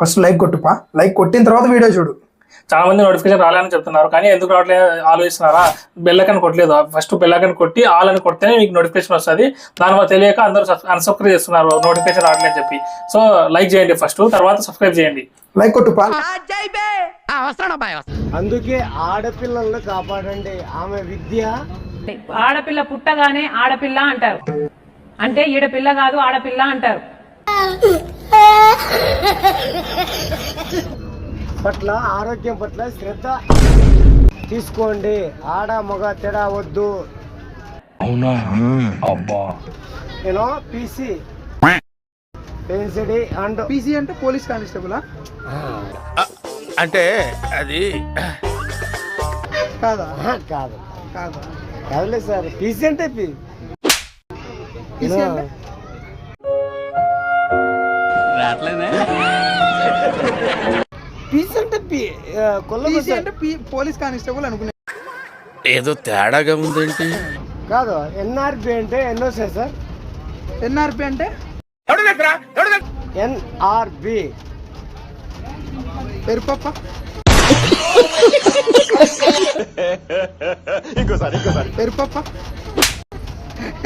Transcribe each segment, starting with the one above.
First like కొట్టుపా, like కొట్టిన తర్వాత video చూడు. చాలా మంది నోటిఫికేషన్ రాలేదని చెప్తున్నారు, కానీ ఎందుకు రావట్లేదు ఆలోచిస్తున్నారా? బెల్ ఐకాన్ కొట్టలేదు, ఫస్ట్ బెల్ ఐకాన్ కొట్టి ఆల్ అని కొడితేనే మీకు నోటిఫికేషన్ వస్తుంది. దానివల్ల తెలియక అందరూ అన్సబ్స్క్రైబ్ చేస్తున్నారు నోటిఫికేషన్ రావట్లేదు చెప్పి. సో లైక్ చేయండి ఫస్ట్, తర్వాత సబ్స్క్రైబ్ చేయండి. లైక్ కొట్టుపా. అందుకే ఆడపిల్లలను కాపాడండి. ఆమె విద్య. ఆడపిల్ల పుట్టగానే ఆడపిల్ల అంటారు, అంటే ఈడపిల్ల కాదు ఆడపిల్ల అంటారు. పట్ల ఆరోగ్యం పట్ల శ్రద్ధ తీసుకోండి. ఆడ మగ తేడా వద్దు. అవునా? అబ్బా. యూనో పీసీ పెన్సిడి అండ్ పీసీ అంటే పోలీస్ కానిస్టేబుల్ అంటే అది కాదా? కాదు కాదా? కాదులే సార్. పీసీ అంటే పీసీ అంటే పీసీ అంటే పీసీ అంటే పోలీస్ కానిస్టేబుల్ అనుకునే. ఏదో తేడాగా ఉందేంటి? కాదు. ఎన్ఆర్బి అంటే ఎన్నోసే సార్? ఎన్ఆర్పి అంటే ఎన్ఆర్బి ఎరుపప్ప. ఎరుపప్ప.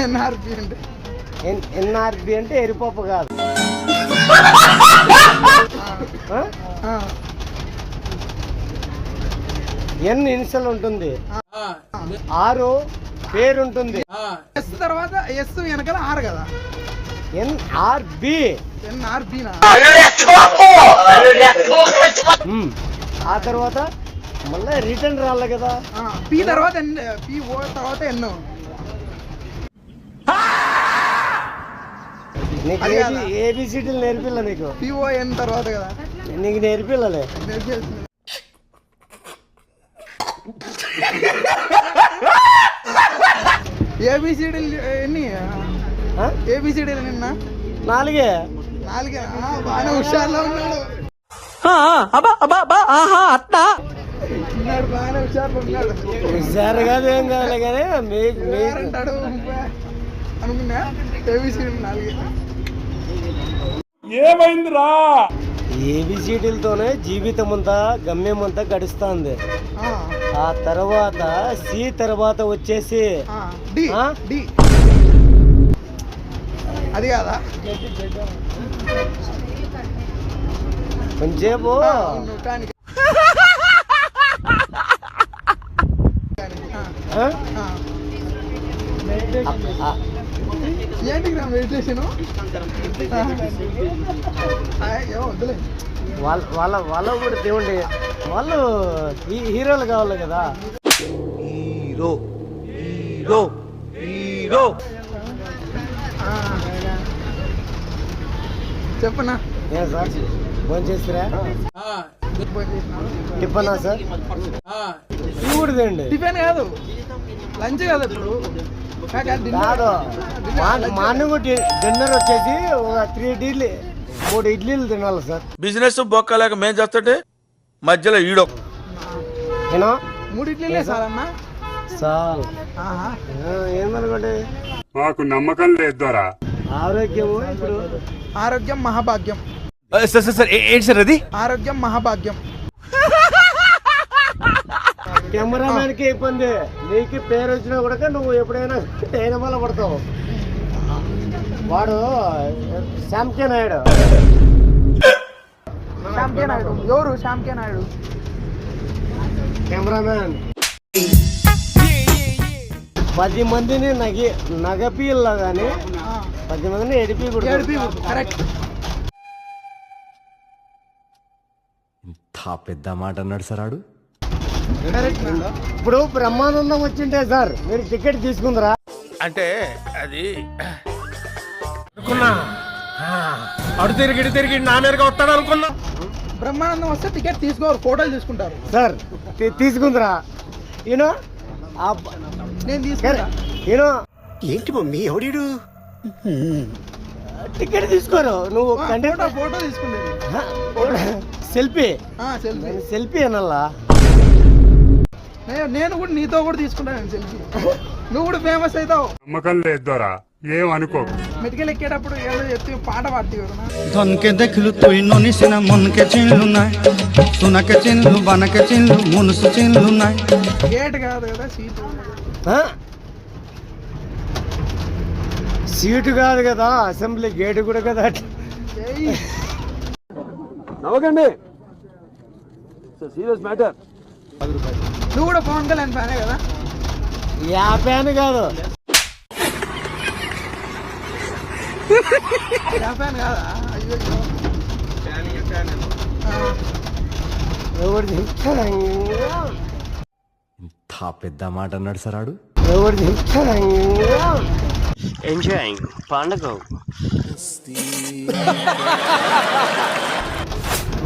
ఎన్ఆర్పి అంటే ఎన్ఆర్బి అంటే ఎరిపప్పు కాదు. ఎన్ ఇన్సల్ ఉంటుంది, ఆరు పేరు ఉంటుంది. ఎస్ తర్వాత ఎస్ వెనకాల ఆర్ కదా. ఎన్ఆర్బి. ఎన్ఆర్బి ఆ తర్వాత మళ్ళీ రిటర్న్ రాలే కదా. పి తర్వాత ఎన్, పి ఓ తర్వాత ఎన్. నీకు ఏబిసిడీలు నేర్పిల్ల? నీకు పిఓఎన్ తర్వాత కదా నీకు నేర్పిల్లలే. ఏబిసిడీలు ఎన్ని? ఏబిసిడీలు నిన్న 4. 4 బాగానే హుషారులో ఉన్నాడు. ఉన్నాడు బాగానే హుషారులో ఉన్నాడు. హుషారు కాదు, ఏం కావాలి కానీ అంటాడు అనుకున్నా. ఏబిసిడీలు 4. ఏమైందిరా? ఏబిసిడీలతోనే జీవితం అంతా గమ్యం అంతా గడుస్తుంది. ఆ తర్వాత సి తర్వాత వచ్చేసి డి. డి అది కాదా? కొంచెంసేపు ఏంటి మెడిటేషన్? వద్దులే. వాళ్ళ కూడా దేవుండి, వాళ్ళు హీరోలు కావాలి కదా. Hero hero hero. చెప్పనా? ఏం సార్ ఫోన్ చేస్తారా? టిఫనా సార్? ఇవి కూడా తిండి. టిఫిన్ కాదు, లంచ్ కాదు. ఇప్పుడు కాదు, మార్నింగ్ డిన్నర్ వచ్చేసి ఒక 3 ఇడ్లీలు తినాలి సార్. బిజినెస్ బొక్కలేక మేం చేస్తుంటే మధ్యలో ఈడో. ఏనా 3 ఇడ్లీలే సార్ అన్న? చాలు. ఏమనుకోండి, మాకు నమ్మకం లేదు ద్వారా. ఆరోగ్యము ఇప్పుడు ఆరోగ్యం మహాభాగ్యం. సార్ ఏంటి సార్ అది? ఆరోగ్యం మహాభాగ్యం. కెమెరామెన్ కి ఇబ్బంది, నీకు పేరు వచ్చినా కూడా నువ్వు ఎప్పుడైనా వల్ల పడతావు. వాడు శ్యామ్కే నాయుడు. శ్యామ్కే నాయుడు ఎవరు? శ్యామ్కే నాయుడు కెమెరామెన్. 10 మందిని నగపీల్లా కానీ 10 మందిని ఎడిపి కూడా. కరెక్ట్. ఇంత పెద్ద మాట అన్నాడు సార్ ఆడు. ఇప్పుడు బ్రహ్మానందం వచ్చింటే సార్ మీరు టికెట్ తీసుకుందరా? అంటే అది అనుకున్నా, అడు తిరిగి నా మీదగా వస్తాడు అనుకున్నా. బ్రహ్మానందం వస్తే టికెట్ తీసుకోరు, ఫోటోలు తీసుకుంటారు సార్. తీసుకుందరా? యూనో నేను తీసుకుంటా. యూనో ఏంటి మమ్మీ ఎవడీడు? టికెట్ తీసుకోరు నువ్వు. ఫోటో తీసుకుంటేది సెల్ఫీ. సెల్ఫీ అనల్లా. నేను కూడా నీతో కూడా తీసుకుంటాను సెల్ఫీ. నువ్వు కూడా ఫేమస్ అవుతావు. నమ్మకం లేదు ద్వారా. ఏమనుకో. మెడికల్ ఎక్కేటప్పుడు ఏదో చెప్తే పాట పాడుతుంది కదా ধনকে দেখলু তুই ননিসিন মনকে চিনলু নাই সোনাকে চিনলু বানাকে চিনলু মনুষ্য চিনলু নাই గేట్ కాదు కదా సీటు. ఆ? సీటు కాదు కదా, అసెంబ్లీ గేటు కూడా కదా. ఏయ్, నవ్వకండి సీరియస్ మ్యాటర్. నువ్వు కూడా పవన్ కళ్యాణ్ ఫ్యానే కదా? యాభై అని కాదు, ఫ్యాన్ కాదా? అయ్యో ఎవడు చెప్తాడు? ఇంత పెద్ద మాట అన్నాడు సార్ ఆడు. ఎవడు చెప్తాడు? ఎంజాయింగ్ పండుగ.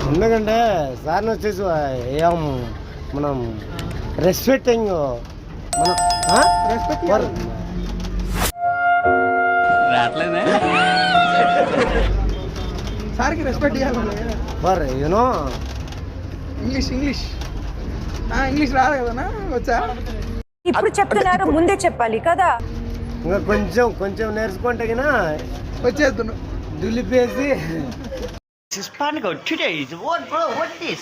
ఎందుకంటే సార్ని వచ్చేసి ఏం మనం రెస్పెక్టింగ్ మనం రెస్పెక్ట్ సార్కి రెస్పెక్ట్ ఇవ్వాలి. For you know English English English రాదు కదనా? వచ్చా? ఇప్పుడు చెప్తున్నారు, ముందే చెప్పాలి కదా. ఇంకా కొంచెం కొంచెం నేర్చుకుంటే గినా వచ్చేస్తున్నావు. దులిపేసి Hispanic today is what, bro? What this?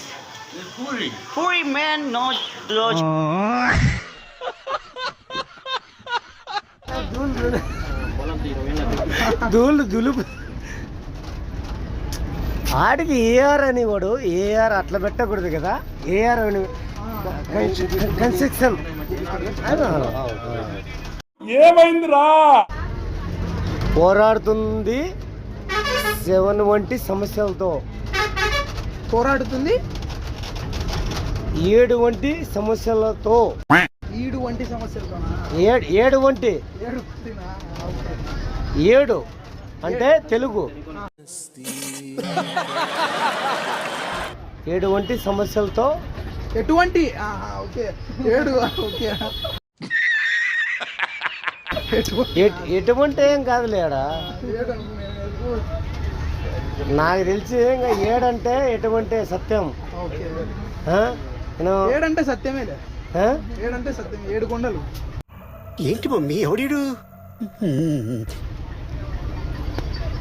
Puri. Puri, man, not those. దులుపు ఆడికి ఏఆర్ అని వాడు ఏఆర్ అట్లా పెట్టకూడదు కదా. ఏఆర్ అని కన్స్ట్రక్షన్ ఏమైందిరా? పోరాడుతుంది 7 వంటి సమస్యలతో. పోరాడుతుంది 7 వంటి సమస్యలతో. 7 వంటి సమస్యలతో. 7 వంటి 7 అంటే తెలుగు. 7 వంటి సమస్యలతో. ఎటువంటి? ఓకే 7. ఓకే ఎటువంటి ఏం కాదులేడా, నాకు తెలిసి ఇంకా 7 అంటే ఎటువంటి సత్యం. ఓకే ఆ? 7 అంటే సత్యమేలే. ఆ? 7 అంటే సత్యం. 7 కొండలు. ఏంటి మమ్మీ ఎవడీడు?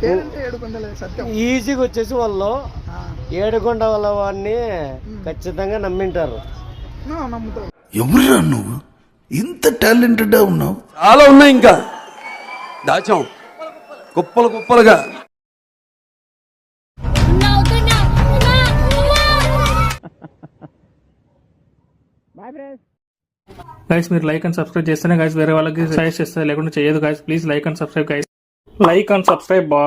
7 అంటే 7 కొండలే సత్యం. ఈజీగా వచ్చేసి వాళ్ళు 7 కొండ వాళ్ళ వాడిని ఖచ్చితంగా నమ్మింటారు. నమ్ముతావు. ఎవరురా నువ్వు ఇంత టాలెంటెడ్ ఉన్నావు? చాలా ఉన్నాయి, ఇంకా దాచాం కుప్పలు కుప్పలుగా. గైస్ మీరు లైక్ అండ్ సబ్స్క్రైబ్ చేస్తేనే గైస్ వేరే వాళ్ళకి సజెస్ట్ చేస్తారు, లేకుంటే చేయదు guys. Please like and subscribe guys. Like and subscribe బా.